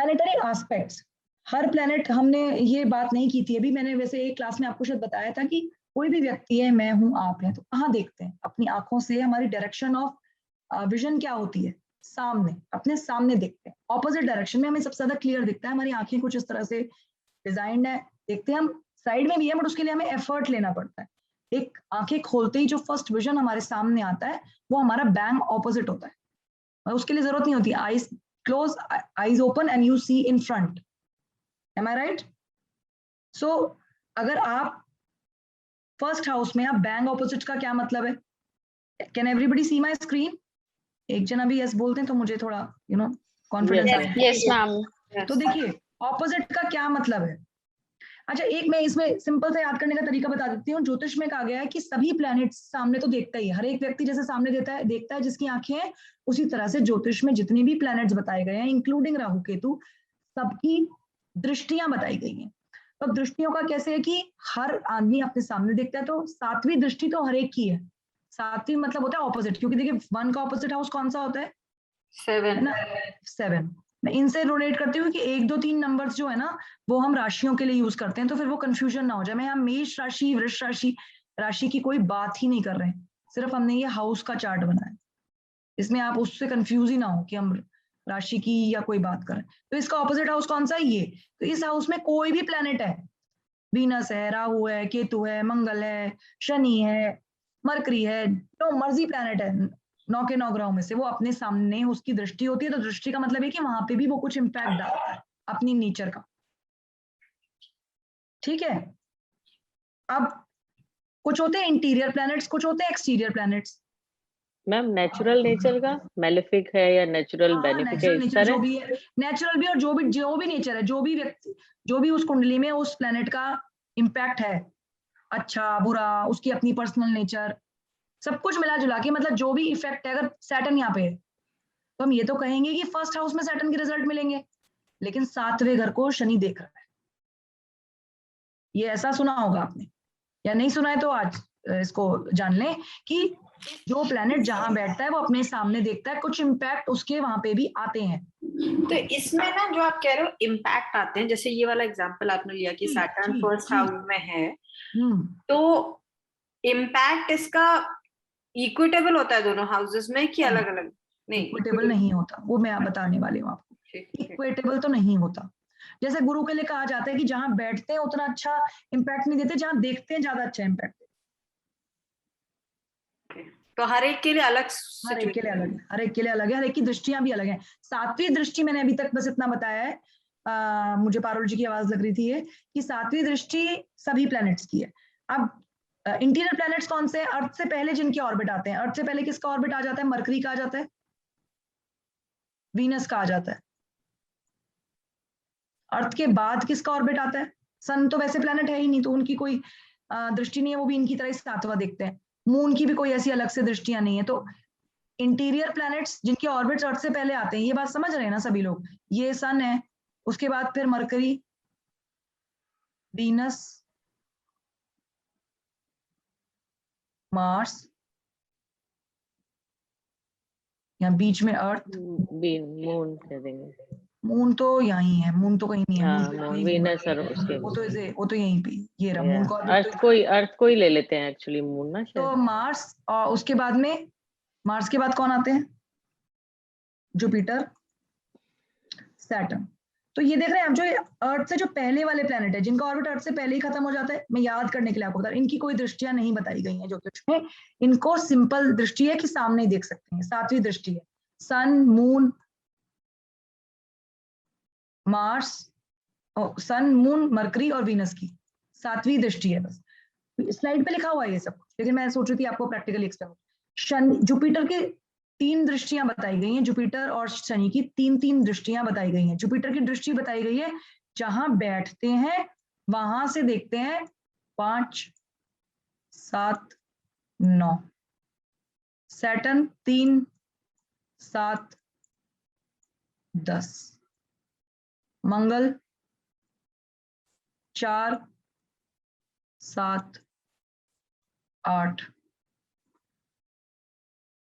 Planetary aspects, हर planet, हमने ये बात नहीं की थी अभी, मैंने वैसे एक क्लास में आपको शायद बताया था कि कोई भी व्यक्ति है, मैं हूं, आप हैं, तो कहाँ देखते हैं? अपनी आंखों से हमारी डायरेक्शन ऑफ विजन क्या होती है? सामने, अपने सामने देखते हैं। ऑपोजिट डायरेक्शन में हमें सबसे ज्यादा क्लियर दिखता है, हमारी आंखें कुछ इस तरह से डिजाइंड है, देखते हैं हम साइड में भी है, बट उसके लिए हमें एफर्ट लेना पड़ता है। एक आंखें खोलते ही जो फर्स्ट विजन हमारे सामने आता है वो हमारा बैंग ऑपोजिट होता है, और उसके लिए जरूरत नहीं होती eyes close, eyes open and you see in front. Am I right? So अगर आप फर्स्ट हाउस में, आप बैंग ऑपोजिट का क्या मतलब है? Can everybody see my screen? एक जन अभी यस बोलते हैं तो मुझे थोड़ा कॉन्फिडेंस आ जाए। Yes ma'am. तो देखिए ऑपोजिट का क्या मतलब है। अच्छा, एक मैं इसमें सिंपल से याद करने का तरीका बता देती हूँ। ज्योतिष में कहा गया है कि सभी प्लैनेट्स सामने तो देखता ही है, हर एक व्यक्ति जैसे सामने देखता है जिसकी आंखें हैं, उसी तरह से ज्योतिष में जितने भी प्लैनेट्स बताए गए हैं इंक्लूडिंग राहु केतु, सबकी दृष्टियां बताई गई हैं। तो दृष्टियों का कैसे है कि हर आदमी अपने सामने देखता है, तो सातवीं दृष्टि तो हर एक की है। सातवीं मतलब होता है ऑपोजिट, क्योंकि देखिए 1 का ऑपोजिट हाउस कौन सा होता है? 7 ना, 7। मैं इनसे रिलेट करती हूँ कि 1 2 3 नंबर्स जो है ना वो हम राशियों के लिए यूज करते हैं, तो फिर वो कंफ्यूजन ना हो जाए। मैं यहाँ मेष राशि, वृष राशि की कोई बात ही नहीं कर रहे हैं, सिर्फ हमने ये हाउस का चार्ट बनाया। इसमें आप उससे कंफ्यूज ही ना हो कि हम राशि की या कोई बात करें। तो इसका ऑपोजिट हाउस कौन सा है? ये। तो इस हाउस में कोई भी प्लेनेट है, वीनस है, राहु है, केतु है, मंगल है, शनि है, मरकरी है, जो मर्जी प्लेनेट है 9 के 9 ग्रहों में से, वो अपने सामने उसकी दृष्टि होती है। तो दृष्टि का मतलब है कि वहां पे भी वो कुछ इम्पैक्ट डालता है अपनी नेचर का। ठीक है? अब कुछ होते हैं इंटीरियर प्लैनेट्स, कुछ होते हैं exterior planets. Ma'am natural nature का मेलेफिक है या नेचुरल बेनिफिक है, नेचुरल इस नेचर जो तरह? भी है, नेचुरल भी, और जो भी नेचर है, जो भी व्यक्ति, जो भी उस कुंडली में उस प्लैनेट का इम्पैक्ट है, अच्छा बुरा, उसकी अपनी पर्सनल नेचर, सब कुछ मिला जुला के, मतलब जो भी इफेक्ट है। अगर सैटर्न यहाँ पे है तो हम ये तो कहेंगे कि फर्स्ट हाउस में सैटर्न के रिजल्ट मिलेंगे, लेकिन 7वें घर को शनि देख रहा है। ये ऐसा सुना होगा आपने, या नहीं सुना है तो आज इसको जान लें कि जो प्लेनेट जहां बैठता है वो अपने सामने देखता है, कुछ इम्पैक्ट उसके वहां पे भी आते हैं। तो इसमें ना जो आप कह रहे हो इम्पैक्ट आते हैं, जैसे ये वाला एग्जांपल आपने लिया कि सैटर्न फर्स्ट हाउस में है, तो इम्पैक्ट इसका इक्विटेबल होता है दोनों हाउसेस में कि अलग अलग? नहीं, इक्विटेबल नहीं होता, वो मैं बताने वाली हूँ आपको। इक्विटेबल तो नहीं होता। जैसे गुरु के लिए कहा जाता है कि जहां बैठते हैं उतना अच्छा इम्पैक्ट नहीं देते, जहां देखते हैं ज्यादा अच्छा इम्पैक्ट। तो हर एक के लिए अलग, हर एक के लिए अलग है, हर एक के लिए अलग है, हर एक की दृष्टियां भी अलग है। 7वीं दृष्टि मैंने अभी तक बस इतना बताया है, मुझे पारुल जी की आवाज लग रही थी ये, कि 7वीं दृष्टि सभी प्लैनेट्स की है। अब इंटीरियर प्लैनेट्स कौन से हैं? अर्थ से पहले जिनके ऑर्बिट आते हैं। अर्थ से पहले किसका ऑर्बिट आ जाता है? मरकरी का आ जाता है, वीनस का आ जाता है। अर्थ के बाद किसका ऑर्बिट आता है? सन तो वैसे प्लैनेट है ही नहीं, तो उनकी कोई दृष्टि नहीं है, वो भी इनकी तरह 7वां देखते हैं। मून की भी कोई ऐसी अलग से दृष्टियां नहीं है। तो इंटीरियर प्लैनेट्स जिनके ऑर्बिट्स अर्थ से पहले आते हैं, ये बात समझ रहे हैं ना सभी लोग? ये सन है, उसके बाद फिर मरकरी, वीनस, मार्स, यहाँ बीच में अर्थ, मून कह देंगे। मून तो यहीं है, मून तो कहीं नहीं है। हाँ, मून वीनस और उसके वो तो यहीं पे, ये रहा मून का ऑर्बिट। अर्थ को ही ले लेते हैं एक्चुअली मून ना शायद। तो मार्स, और उसके बाद में, मार्स के बाद कौन आते हैं? Jupiter, Saturn. तो ये देख रहे हैं आप, जो अर्थ से जो पहले वाले प्लेनेट है जिनका ऑर्बिट अर्थ से पहले ही खत्म हो जाता है, मैं याद करने के लिए आपको बता रहा हूं, इनकी कोई दृष्टियां नहीं बताई गई हैं ज्योतिष में। इनको सिंपल दृष्टि है कि सामने ही देख सकते हैं। 7वीं दृष्टि है सन, मून, मार्स, सन, मून, मरकरी और वीनस की 7वीं दृष्टि है। बस स्लाइड पे लिखा हुआ है ये सब, लेकिन मैं सोच रही थी आपको प्रैक्टिकली एक्सप्लेन। शनि, जुपिटर के 3 दृष्टियां बताई गई हैं, जुपिटर और शनि की 3 दृष्टियां बताई गई हैं। जुपिटर की दृष्टि बताई गई है जहां बैठते हैं वहां से देखते हैं 5 7 9। सैटर्न 3 7 10। मंगल 4 7 8।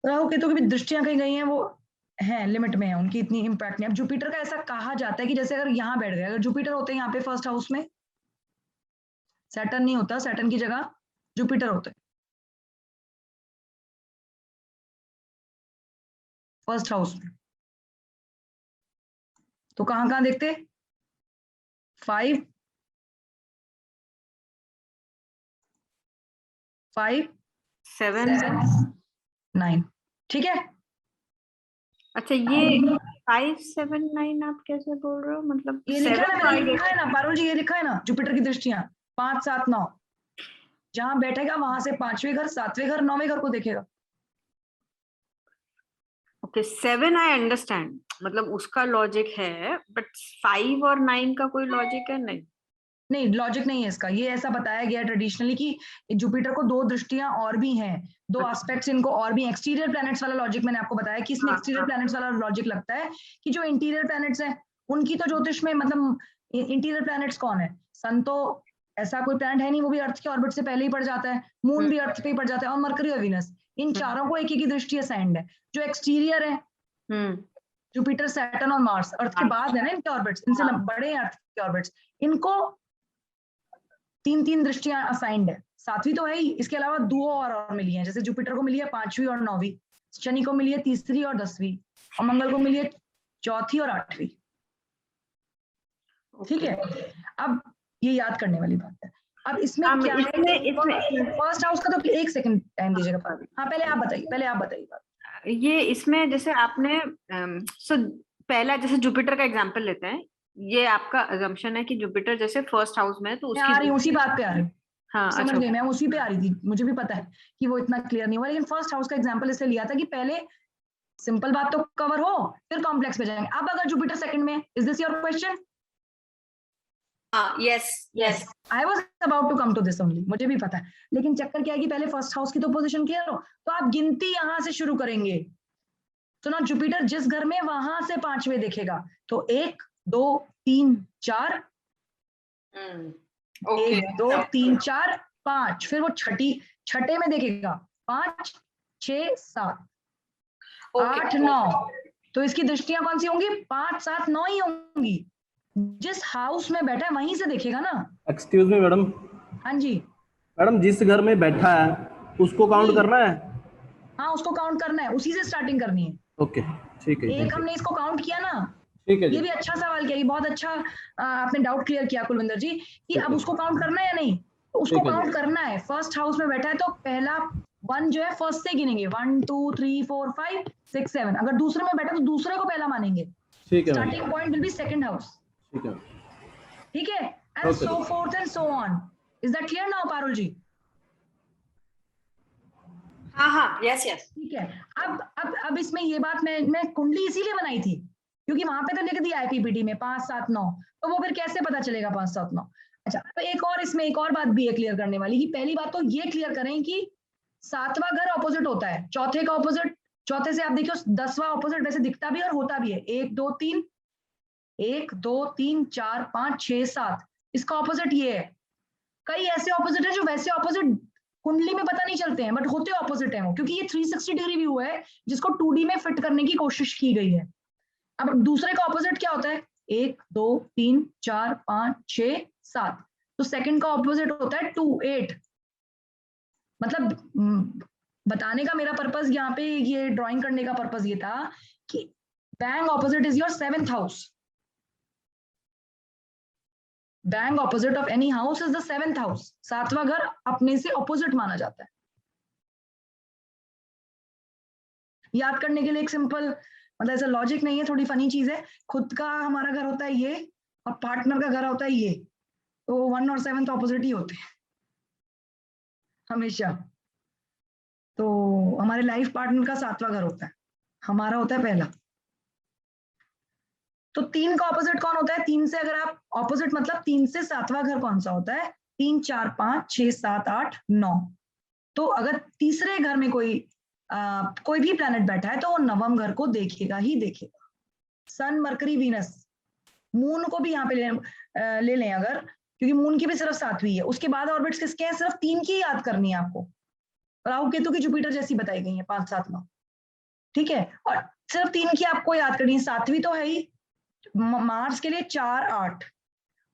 राहु केतु की भी दृष्टियां कही गई हैं, वो है, लिमिट में है, उनकी इतनी इम्पैक्ट नहीं। अब जुपिटर का ऐसा कहा जाता है कि जैसे अगर यहाँ बैठ गए, अगर जुपिटर होते हैं यहाँ पे फर्स्ट हाउस में, सैटर्न नहीं होता, सैटर्न की जगह जुपिटर होते हैं फर्स्ट हाउस में, तो कहाँ कहाँ देखते? 5, 7, 9, ठीक है। अच्छा, ये 5, 7, 9 आप कैसे बोल रहे हो? मतलब ये लिखा है ना, मैंने लिखा है ना पारुल जी, ये लिखा है ना जुपिटर की दृष्टियां 5, 7, 9, जहां बैठेगा वहां से 5वें घर, 7वें घर, 9वें घर को देखेगा। ओके, 7 आई अंडरस्टैंड, मतलब उसका लॉजिक है, बट 5 और 9 का कोई लॉजिक है? नहीं, लॉजिक नहीं है इसका। ये ऐसा बताया गया ट्रेडिशनली कि जुपिटर को 2 दृष्टियां और भी हैं, 2 एस्पेक्ट्स इनको और भी। एक्सटीरियर प्लैनेट्स वाला लॉजिक मैंने आपको बताया कि इसमें एक्सटीरियर प्लैनेट्स वाला लॉजिक लगता है कि जो इंटीरियर प्लैनेट्स हैं उनकी तो ज्योतिष में, मतलब इंटीरियर प्लैनेट्स कौन है? सन तो ऐसा कोई प्लैनेट है नहीं, वो भी अर्थ के ऑर्बिट से पहले ही पड़ जाता है, मून भी अर्थ पे ही पड़ जाता है, और मरकरी और वीनस, इन चारों को एक एक की दृष्टि असाइंड है। जो एक्सटीरियर है जुपिटर, सैटर्न और मार्स, अर्थ के बाद है ना इनके ऑर्बिट्स, इनसे बड़े अर्थ के ऑर्बिट्स, इनको 3 दृष्टियां असाइंड है। 7वीं तो है ही, इसके अलावा 2 और मिली है, जैसे जुपिटर को मिली है 5वीं और 9वीं, शनि को मिली है 3री और 10वीं, और मंगल को मिली है 4थी और 8वीं। ठीक है, अब ये याद करने वाली बात है। अब इसमें क्या है, फर्स्ट हाउस का तो 1 सेकंड टाइम दीजिएगा। हाँ, पहले आप बताइए बात। ये इसमें जैसे आपने पहला जैसे जुपिटर का एग्जांपल लेते हैं, ये आपका अजम्पशन है कि जुपिटर जैसे फर्स्ट हाउस में है, तो उसकी आ रही उसी बात पे आ रही। हाँ, समझ गई, मैं उसी पे आ रही थी, मुझे भी पता है कि वो इतना क्लियर नहीं हुआ, लेकिन फर्स्ट हाउस का एग्जांपल इसलिए लिया था कि पहले सिंपल बात तो कवर हो, फिर कॉम्प्लेक्स पे जाएंगे। अब अगर जुपिटर सेकंड में, is this your question? Yes, I was about to come to this only, मुझे भी पता है, लेकिन चक्कर क्या है कि पहले फर्स्ट हाउस की तो पोजीशन क्लियर हो, तो आप गिनती यहां से शुरू करेंगे। तो ना जुपिटर जिस घर में, वहां से 5वें देखेगा, तो 1, 2, 3, 4, 1, 2, 3, 4, 5, फिर वो छठे में देखेगा 5, 6, 7, 8, 9, तो इसकी दृष्टियां कौन सी होंगी? 5, 7, 9 ही होंगी। जिस हाउस में बैठा है वहीं से देखेगा ना। Excuse me madam. हाँ जी मैडम, जिस घर में बैठा है उसको काउंट करना है? हाँ, उसको काउंट करना है, उसी से स्टार्टिंग करनी है। ओके, ठीक है। एक हमने इसको काउंट किया ना, ठीक है जी। ये भी अच्छा सवाल किया, ये बहुत अच्छा आपने डाउट क्लियर किया कुलविंदर जी, कि अब उसको काउंट करना है या नहीं। तो उसको काउंट करना है, फर्स्ट हाउस में बैठा है तो पहला 1 जो है फर्स्ट से गिनेंगे, 1, 2, 3, 4, 5, 6, 7। अगर दूसरे में बैठा तो दूसरे को पहला मानेंगे। ठीक है, starting point will be second house. ठीक है, and so fourth and so on. Is that clear now Parul ji? हाँ, यस। ठीक है, अब इसमें ये बात मैं कुंडली इसीलिए बनाई थी क्योंकि वहां पे तो लिख दिया आईपीपीटी में 5, 7, 9, तो वो फिर कैसे पता चलेगा 5, 7, 9? अच्छा, तो इसमें एक और बात भी है क्लियर करने वाली, कि पहली बात तो ये क्लियर करें कि 7वां घर ऑपोजिट होता है चौथे का ऑपोजिट। चौथे से आप देखिए 10वां ऑपोजिट वैसे दिखता भी और होता भी है। 1, 2, 3, 1, 2, 3, 4, 5, 6, 7, इसका ऑपोजिट ये है। कई ऐसे ऑपोजिट है जो वैसे ऑपोजिट कुंडली में पता नहीं चलते हैं, बट होते ऑपोजिट है वो, क्योंकि ये 360 डिग्री व्यू है जिसको 2D में फिट करने की कोशिश की गई है। अब दूसरे का ऑपोजिट क्या होता है? 1, 2, 3, 4, 5, 6, 7, तो सेकंड का ऑपोजिट होता है 2, 8। मतलब बताने का मेरा पर्पस यहाँ पे, ये ड्राइंग करने का पर्पस ये था कि bang opposite is your 7th house. Bang opposite of any house is the 7th house. 7वां घर अपने से ऑपोजिट माना जाता है। याद करने के लिए एक सिंपल, मतलब ऐसा लॉजिक नहीं है, थोड़ी फनी चीज है। खुद का हमारा घर होता है ये, और पार्टनर का घर होता है ये, तो 1 और 7 ऑपोजिट ही होते हैं हमेशा। तो हमारे लाइफ पार्टनर का 7वां घर होता है, हमारा होता है पहला। तो 3 का ऑपोजिट कौन होता है? 3 से अगर आप ऑपोजिट, मतलब 3 से 7वां घर कौन सा होता है? 3, 4, 5, 6, 7, 8, 9। तो अगर तीसरे घर में कोई भी प्लैनेट बैठा है तो वो 9वें घर को देखेगा ही देखेगा। सन, मरकरी, वीनस, मून को भी यहाँ पे ले लें अगर, क्योंकि मून की भी सिर्फ 7वीं है। उसके बाद ऑर्बिट्स किसके हैं? सिर्फ 3 की याद करनी है आपको। राहु केतु की जुपिटर जैसी बताई गई है 5, 7, 9। ठीक है, और सिर्फ 3 की आपको याद करनी है, 7वीं तो है ही, मार्स के लिए 4, 8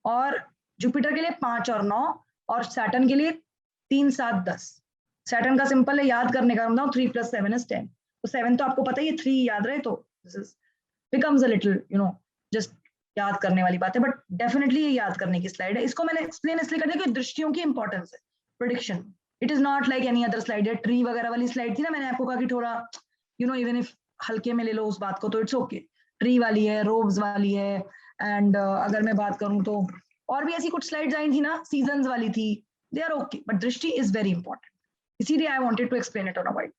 और जुपिटर के लिए 5 और 9 और सैटर्न के लिए 3, 7, 10। सैटर्न का सिंपल है याद करने का, 3 + 7 = 10, तो 7 तो आपको पता ही है, 3 याद रहे तो this is becomes a little just याद करने वाली बात है, बट डेफिनेटली ये याद करने की स्लाइड है। इसको मैंने एक्सप्लेन इसलिए कर दिया कि दृष्टियों की इंपॉर्टेंस है prediction. It is not like any other slide है। ट्री वगैरह वाली स्लाइड थी ना, मैंने आपको कहा कि थोड़ा इवन इफ हल्के में ले लो उस बात को तो इट्स ओके। ट्री वाली है, रोब्स वाली है, एंड अगर मैं बात करूं तो और भी ऐसी कुछ स्लाइड्स आई थी ना, सीजन्स वाली थी, दे आर ओके, बट दृष्टि इज वेरी इंपॉर्टेंट, इसीलिए I wanted to explain it on a white